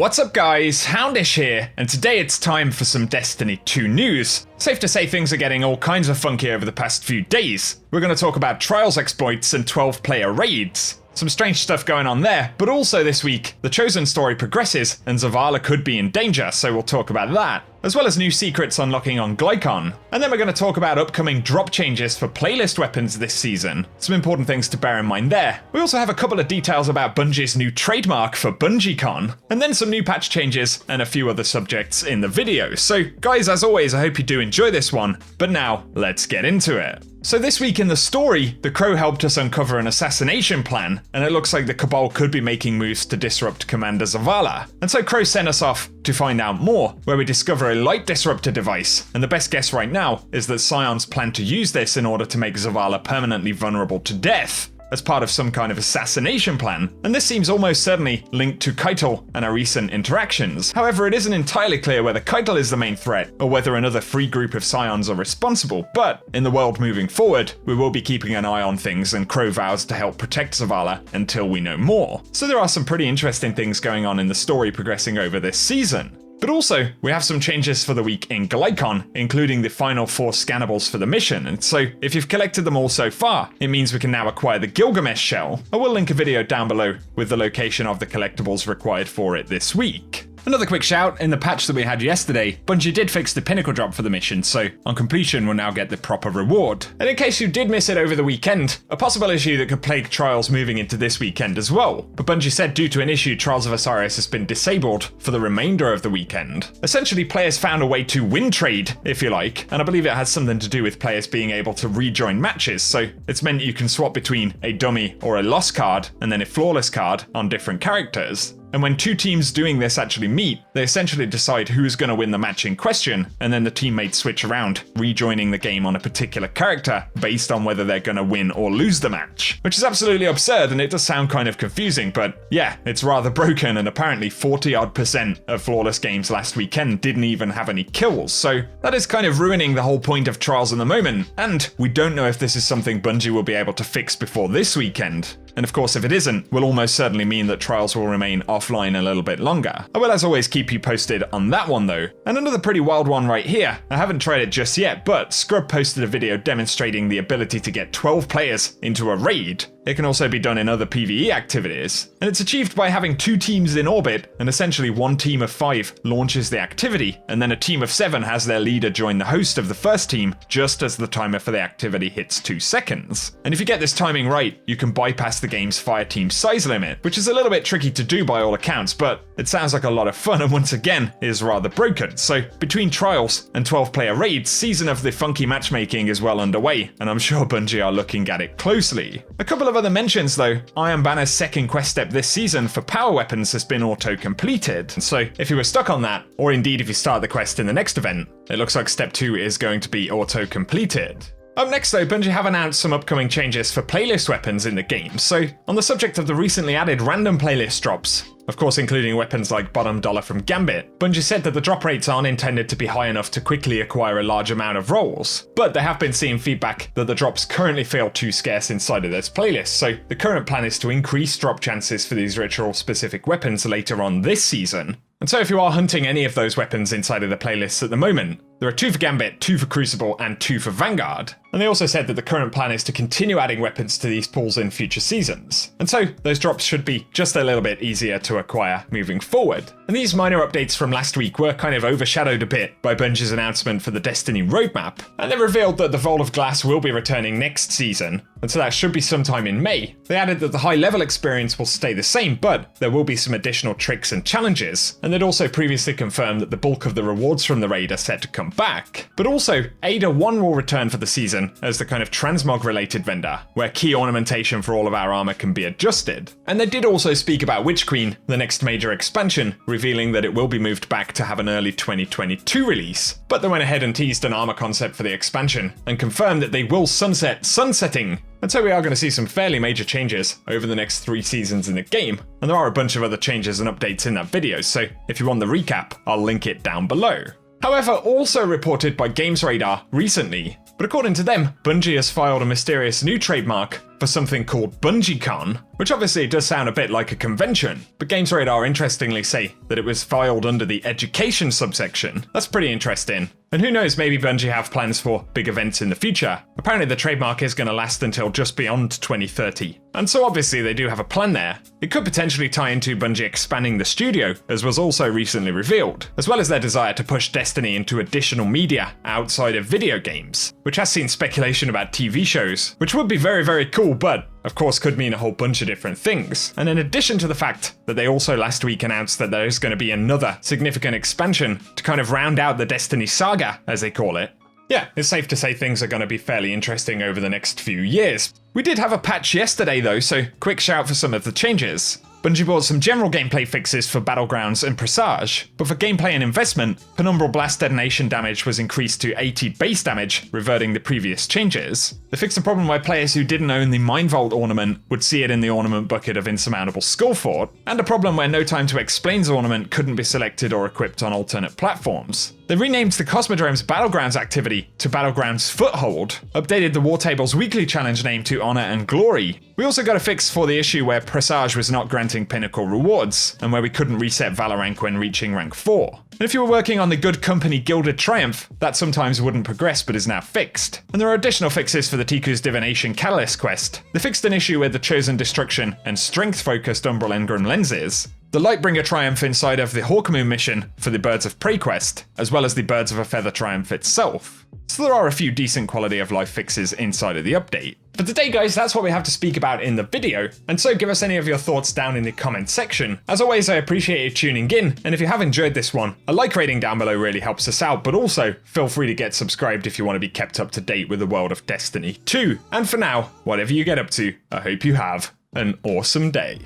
What's up guys, Houndish here, and today it's time for some Destiny 2 news. Safe to say things are getting all kinds of funky over the past few days. We're going to talk about Trials exploits and 12-player raids. Some strange stuff going on there, but also this week, the Chosen story progresses and Zavala could be in danger, so we'll talk about that. As well as new secrets unlocking on Bungiecon. And then we're going to talk about upcoming drop changes for playlist weapons this season. Some important things to bear in mind there. We also have a couple of details about Bungie's new trademark for Bungiecon, and then some new patch changes and a few other subjects in the video. So guys, as always, I hope you do enjoy this one, but now let's get into it. So this week in the story, the Crow helped us uncover an assassination plan, and it looks like the Cabal could be making moves to disrupt Commander Zavala. And so Crow sent us off to find out more, where we discover a light disruptor device, and the best guess right now is that Scions plan to use this in order to make Zavala permanently vulnerable to death, as part of some kind of assassination plan, and this seems almost certainly linked to Kronicle and our recent interactions. However, it isn't entirely clear whether Kronicle is the main threat, or whether another free group of Scions are responsible, but in the world moving forward, we will be keeping an eye on things, and Crow vows to help protect Zavala until we know more. So there are some pretty interesting things going on in the story progressing over this season. But also, we have some changes for the week in Bungiecon, including the final 4 scannables for the mission, and so if you've collected them all so far, it means we can now acquire the Gilgamesh shell. I will link a video down below with the location of the collectibles required for it this week. Another quick shout, in the patch that we had yesterday, Bungie did fix the pinnacle drop for the mission, so on completion we'll now get the proper reward. And in case you did miss it over the weekend, a possible issue that could plague Trials moving into this weekend as well. But Bungie said due to an issue, Trials of Osiris has been disabled for the remainder of the weekend. Essentially, players found a way to win trade, if you like, and I believe it has something to do with players being able to rejoin matches, so it's meant you can swap between a dummy or a lost card and then a flawless card on different characters. And when 2 teams doing this actually meet, they essentially decide who's going to win the match in question, and then the teammates switch around, rejoining the game on a particular character based on whether they're going to win or lose the match. Which is absolutely absurd, and it does sound kind of confusing, but yeah, it's rather broken, and apparently 40% of flawless games last weekend didn't even have any kills, so that is kind of ruining the whole point of Trials in the moment, and we don't know if this is something Bungie will be able to fix before this weekend. And of course, if it isn't, will almost certainly mean that Trials will remain offline a little bit longer. I will as always keep you posted on that one though. And another pretty wild one right here. I haven't tried it just yet, but Scrub posted a video demonstrating the ability to get 12 players into a raid. It can also be done in other PvE activities, and it's achieved by having 2 teams in orbit, and essentially 1 team of 5 launches the activity, and then a team of 7 has their leader join the host of the first team just as the timer for the activity hits 2 seconds. And if you get this timing right, you can bypass the game's fire team size limit, which is a little bit tricky to do by all accounts, but it sounds like a lot of fun and once again is rather broken. So between Trials and 12-player raids, season of the funky matchmaking is well underway, and I'm sure Bungie are looking at it closely. A couple of other mentions though, Iron Banner's second quest step this season for power weapons has been auto-completed, so if you were stuck on that, or indeed if you start the quest in the next event, it looks like step 2 is going to be auto-completed. Up next though, Bungie have announced some upcoming changes for playlist weapons in the game, so on the subject of the recently added random playlist drops, of course including weapons like Bottom Dollar from Gambit, Bungie said that the drop rates aren't intended to be high enough to quickly acquire a large amount of rolls, but they have been seeing feedback that the drops currently feel too scarce inside of those playlists, so the current plan is to increase drop chances for these ritual specific weapons later on this season. And so if you are hunting any of those weapons inside of the playlists at the moment, there are 2 for Gambit, 2 for Crucible, and 2 for Vanguard. And they also said that the current plan is to continue adding weapons to these pools in future seasons. And so those drops should be just a little bit easier to acquire moving forward. And these minor updates from last week were kind of overshadowed a bit by Bungie's announcement for the Destiny roadmap. And they revealed that the Vault of Glass will be returning next season, and so that should be sometime in May. They added that the high level experience will stay the same, but there will be some additional tricks and challenges. And they'd also previously confirmed that the bulk of the rewards from the raid are set to come back. But also, Ada 1 will return for the season as the kind of transmog related vendor, where key ornamentation for all of our armor can be adjusted. And they did also speak about Witch Queen, the next major expansion, revealing that it will be moved back to have an early 2022 release. But they went ahead and teased an armor concept for the expansion, and confirmed that they will sunset sunsetting. And so we are going to see some fairly major changes over the next 3 seasons in the game, and there are a bunch of other changes and updates in that video, so if you want the recap, I'll link it down below. However, also reported by Games Radar recently, but according to them, Bungie has filed a mysterious new trademark for something called Bungiecon, which obviously does sound a bit like a convention, but Games Radar interestingly say that it was filed under the education subsection. That's pretty interesting. And who knows, maybe Bungie have plans for big events in the future. Apparently the trademark is going to last until just beyond 2030. And so obviously they do have a plan there. It could potentially tie into Bungie expanding the studio, as was also recently revealed, as well as their desire to push Destiny into additional media outside of video games, which has seen speculation about TV shows, which would be very, very cool, but of course could mean a whole bunch of different things. And in addition to the fact that they also last week announced that there is going to be another significant expansion to kind of round out the Destiny saga, as they call it, yeah, it's safe to say things are going to be fairly interesting over the next few years. We did have a patch yesterday though, so quick shout for some of the changes. Bungie brought some general gameplay fixes for Battlegrounds and Presage, but for gameplay and investment, Penumbral Blast detonation damage was increased to 80 base damage, reverting the previous changes. They fixed a problem where players who didn't own the Mind Vault ornament would see it in the ornament bucket of Insurmountable Skullfort, and a problem where No Time to Explain's ornament couldn't be selected or equipped on alternate platforms. They renamed the Cosmodrome's Battlegrounds activity to Battlegrounds Foothold, updated the War Table's weekly challenge name to Honor and Glory. We also got a fix for the issue where Presage was not granting pinnacle rewards, and where we couldn't reset Valor rank when reaching rank 4. And if you were working on the Good Company Gilded Triumph, that sometimes wouldn't progress but is now fixed. And there are additional fixes for the Tiku's Divination Catalyst quest. They fixed an issue with the Chosen Destruction and strength-focused Umbral Engram lenses, the Lightbringer Triumph inside of the Hawkmoon mission for the Birds of Prey quest, as well as the Birds of a Feather Triumph itself. So there are a few decent quality of life fixes inside of the update. For today guys, that's what we have to speak about in the video, and so give us any of your thoughts down in the comment section. As always, I appreciate you tuning in, and if you have enjoyed this one, a like rating down below really helps us out, but also feel free to get subscribed if you want to be kept up to date with the world of Destiny 2. And for now, whatever you get up to, I hope you have an awesome day.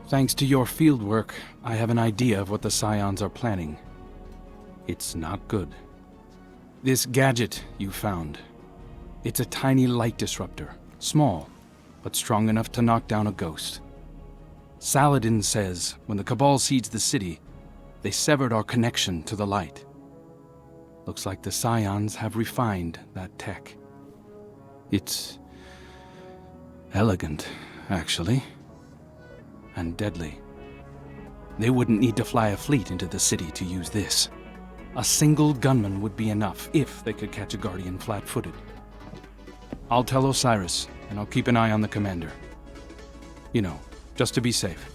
Thanks to your fieldwork, I have an idea of what the Scions are planning. It's not good. This gadget you found. It's a tiny light disruptor. Small, but strong enough to knock down a ghost. Saladin says when the Cabal sieged the city, they severed our connection to the light. Looks like the Scions have refined that tech. It's elegant, actually. And deadly. They wouldn't need to fly a fleet into the city to use this. A single gunman would be enough if they could catch a Guardian flat-footed. I'll tell Osiris, and I'll keep an eye on the commander. You know, just to be safe.